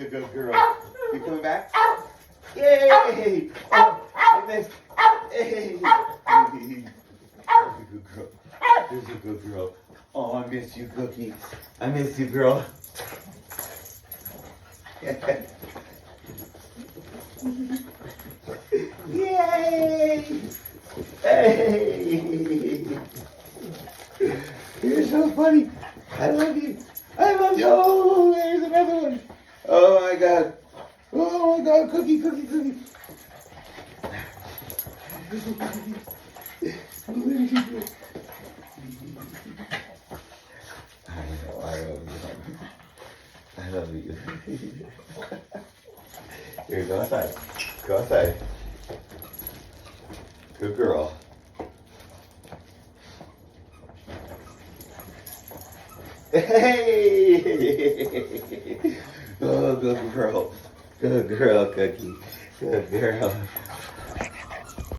good girl. You coming back? Yay! Oh, I missed. Hey! There's a good girl. There's a good girl. Oh, I miss you, Cookie. I miss you, girl. Yay! Hey! You're so funny. I love you. I love you. Oh, there's another one. Oh my God. Oh my God, Cookie, Cookie, Cookie. I know, I love you. I love you. Here, go outside. Go outside. Good girl. Hey! Oh, good girl. Good girl, Cookie. Good girl.